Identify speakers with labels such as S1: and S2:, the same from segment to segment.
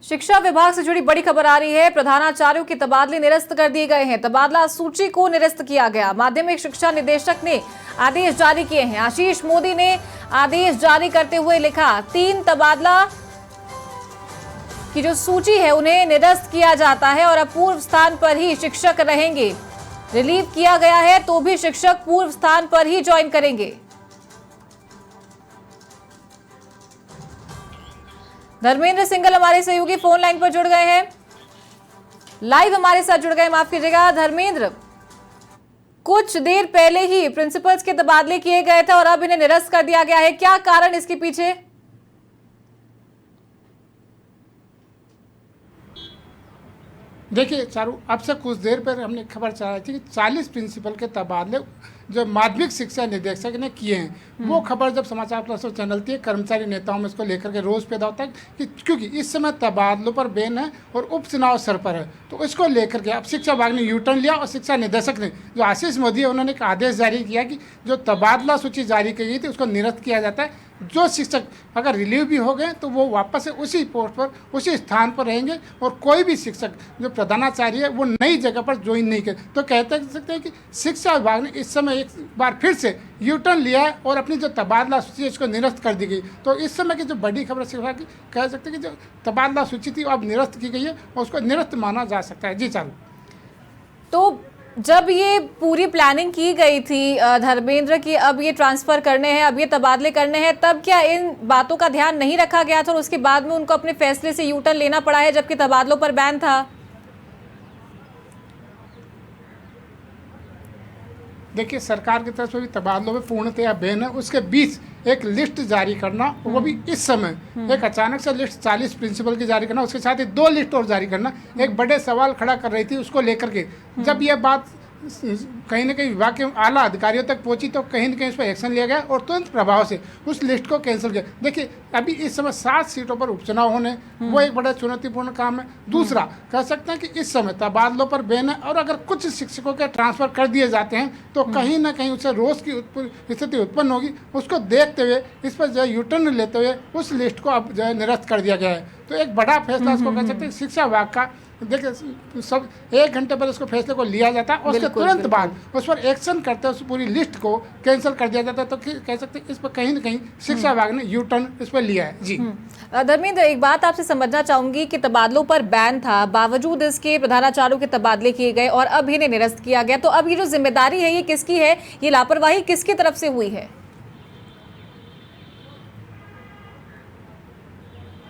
S1: शिक्षा विभाग से जुड़ी बड़ी खबर आ रही है। प्रधानाचार्यों के तबादले निरस्त कर दिए गए हैं। तबादला सूची को निरस्त किया गया। माध्यमिक शिक्षा निदेशक ने आदेश जारी किए हैं। आशीष मोदी ने आदेश जारी करते हुए लिखा, 3 तबादला की जो सूची है उन्हें निरस्त किया जाता है और अब पूर्व स्थान पर ही शिक्षक रहेंगे। रिलीव किया गया है तो भी शिक्षक पूर्व स्थान पर ही ज्वाइन करेंगे। धर्मेंद्र सिंघल हमारे सहयोगी फोन लाइन पर जुड़ गए हैं, लाइव हमारे साथ जुड़ गए, माफ कीजिएगा। धर्मेंद्र, कुछ देर पहले ही प्रिंसिपल्स के तबादले किए गए थे और अब इन्हें निरस्त कर दिया गया है, क्या कारण इसके पीछे?
S2: देखिए चारू, अब से कुछ देर पहले हमने खबर चलाई थी कि 40 प्रिंसिपल के तबादले जो माध्यमिक शिक्षा निदेशक ने किए हैं। वो खबर जब समाचार प्लस चैनल थी, कर्मचारी नेताओं में इसको लेकर के रोज पैदा होता है कि क्योंकि इस समय तबादलों पर बैन है और उपचुनाव सर पर है, तो इसको लेकर के अब शिक्षा विभाग ने यूटर्न लिया और शिक्षा निदेशक ने जो आशीष मोदी है उन्होंने एक आदेश जारी किया कि जो तबादला सूची जारी की गई थी उसको निरस्त किया जाता है। जो शिक्षक अगर रिलीव भी हो गए तो वो वापस से उसी पोस्ट पर उसी स्थान पर रहेंगे और कोई भी शिक्षक जो प्रधानाचार्य है वो नई जगह पर ज्वाइन नहीं करे। तो कहते सकते हैं कि शिक्षा विभाग ने इस समय एक बार फिर से यूटर्न लिया है और अपनी जो तबादला सूची है इसको निरस्त कर दी गई। तो इस समय की जो बड़ी खबर शिक्षा विभाग की कह सकते हैं कि जो तबादला सूची थी अब निरस्त की गई है और उसको निरस्त माना जा सकता है। जी चालू,
S1: तो जब ये पूरी प्लानिंग की गई थी धर्मेंद्र की, अब ये ट्रांसफर करने हैं, अब ये तबादले करने हैं, तब क्या इन बातों का ध्यान नहीं रखा गया था और उसके बाद में उनको अपने फैसले से यूटर्न लेना पड़ा है जबकि तबादलों पर बैन था?
S2: देखिए सरकार की तरफ से भी तबादलों में पूर्णतया बैन है। उसके बीच एक लिस्ट जारी करना, वो भी इस समय एक अचानक से लिस्ट 40 प्रिंसिपल की जारी करना, उसके साथ ही 2 लिस्ट और जारी करना एक बड़े सवाल खड़ा कर रही थी। उसको लेकर के जब यह बात कहीं ना कहीं विभाग के आला अधिकारियों तक पहुंची तो कहीं ना कहीं उस पर एक्शन लिया गया और तुरंत प्रभाव से उस लिस्ट को कैंसिल किया। देखिए अभी इस समय 7 सीटों पर उपचुनाव होने, वो एक बड़ा चुनौतीपूर्ण काम है। दूसरा कह सकते हैं कि इस समय तबादलों पर बैन है और अगर कुछ शिक्षकों के ट्रांसफर कर दिए जाते हैं तो कहीं ना कहीं उससे रोष की स्थिति उत्पन्न होगी। उसको देखते हुए इस पर जो है यूटर्न लेते हुए उस लिस्ट को अब जो है निरस्त कर दिया गया है। तो एक बड़ा फैसला इसको कह सकते हैं शिक्षा विभाग का। देखिए सब 1 घंटे पर उसको फैसले को लिया जाता है और उसके तुरंत बाद उस पर एक्शन करते हैं, उस पूरी लिस्ट को कैंसिल कर दिया जाता है। तो कह सकते हैं इस पर कहीं ना कहीं शिक्षा विभाग ने यू टर्न इस पर लिया है। जी
S1: धर्मेंद्र, एक बात आपसे समझना चाहूंगी कि तबादलों पर बैन था, बावजूद इसके प्रधानाचार्यों के तबादले किए गए और अब इन्हें निरस्त किया गया, तो अब ये जो जिम्मेदारी है ये किसकी है? ये लापरवाही किसकी तरफ से हुई है?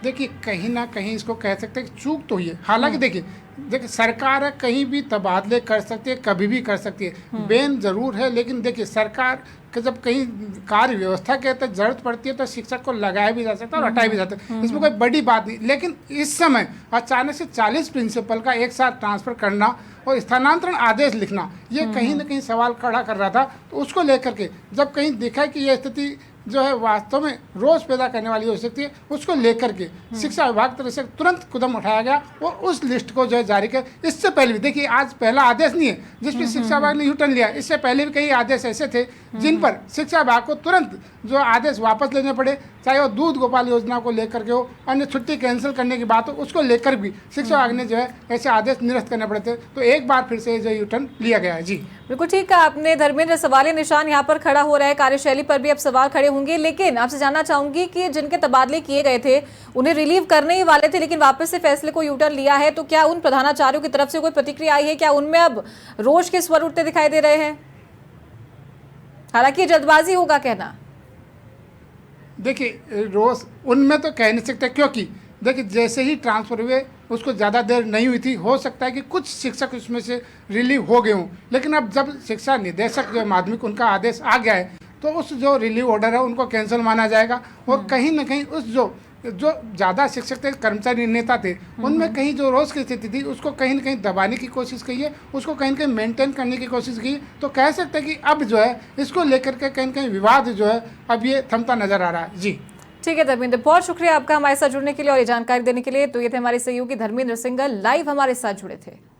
S2: देखिए कहीं ना कहीं इसको कह सकते हैं कि चूक तो हुई है। हालांकि देखिए सरकार है, कहीं भी तबादले कर सकती है, कभी भी कर सकती है। बैन जरूर है, लेकिन देखिए सरकार के जब कहीं कार्य व्यवस्था के तहत जरूरत पड़ती है तो शिक्षक को लगाया भी जा सकता है और हटाया भी जाता है, इसमें कोई बड़ी बात नहीं। लेकिन इस समय अचानक से 40 प्रिंसिपल का एक साथ ट्रांसफर करना और स्थानांतरण आदेश लिखना, ये कहीं ना कहीं सवाल खड़ा कर रहा था। तो उसको लेकर के जब कहीं देखा कि यह स्थिति जो है वास्तव में रोष पैदा करने वाली हो सकती है, उसको लेकर के शिक्षा विभाग तरफ से तुरंत कदम उठाया गया और उस लिस्ट को जो है जारी किया। इससे पहले भी देखिए आज पहला आदेश नहीं है जिसमें शिक्षा विभाग ने यूटर्न लिया। इससे पहले भी कई आदेश ऐसे थे जिन पर शिक्षा विभाग को तुरंत जो आदेश वापस लेने पड़े, चाहे वो दूध गोपाल योजना को लेकर के हो, अन्य छुट्टी कैंसिल करने की बात हो, उसको लेकर भी शिक्षा विभाग ने जो है ऐसे आदेश निरस्त करने पड़े थे। तो एक बार फिर से जो यूटर्न लिया गया है। जी
S1: बिल्कुल ठीक कहा आपने धर्मेंद्र, सवाल निशान यहाँ पर खड़ा हो रहा है, कार्यशैली पर भी अब सवाल खड़े होंगे। लेकिन आपसे जानना चाहूंगी कि जिनके तबादले किए गए थे उन्हें रिलीव करने ही वाले थे लेकिन वापस से फैसले को यूटर्न लिया है, तो क्या उन प्रधानाचार्यों की तरफ से कोई प्रतिक्रिया आई है? क्या उनमें अब रोष के स्वर उठते दिखाई दे रहे हैं? हालांकि जल्दबाजी होगा कहना।
S2: देखिए रोज उनमें तो कह नहीं सकते, क्योंकि देखिए जैसे ही ट्रांसफर हुए उसको ज़्यादा देर नहीं हुई थी। हो सकता है कि कुछ शिक्षक उसमें से रिलीव हो गए हों, लेकिन अब जब शिक्षा निदेशक जो माध्यमिक उनका आदेश आ गया है तो उस जो रिलीव ऑर्डर है उनको कैंसिल माना जाएगा। और कहीं ना कहीं उस जो ज़्यादा शिक्षक थे, कर्मचारी नेता थे, उनमें कहीं जो रोष की स्थिति थी उसको कहीं ना कहीं दबाने की कोशिश की है, उसको कहीं ना कहीं मेंटेन करने की कोशिश की। तो कह सकते हैं कि अब जो है इसको लेकर के कहीं ना कहीं विवाद जो है अब ये थमता नजर आ रहा है। जी
S1: ठीक है धर्मेंद्र, बहुत शुक्रिया आपका हमारे साथ जुड़ने के लिए और ये जानकारी देने के लिए। तो ये थे हमारे सहयोगी धर्मेंद्र सिंघल, लाइव हमारे साथ जुड़े थे।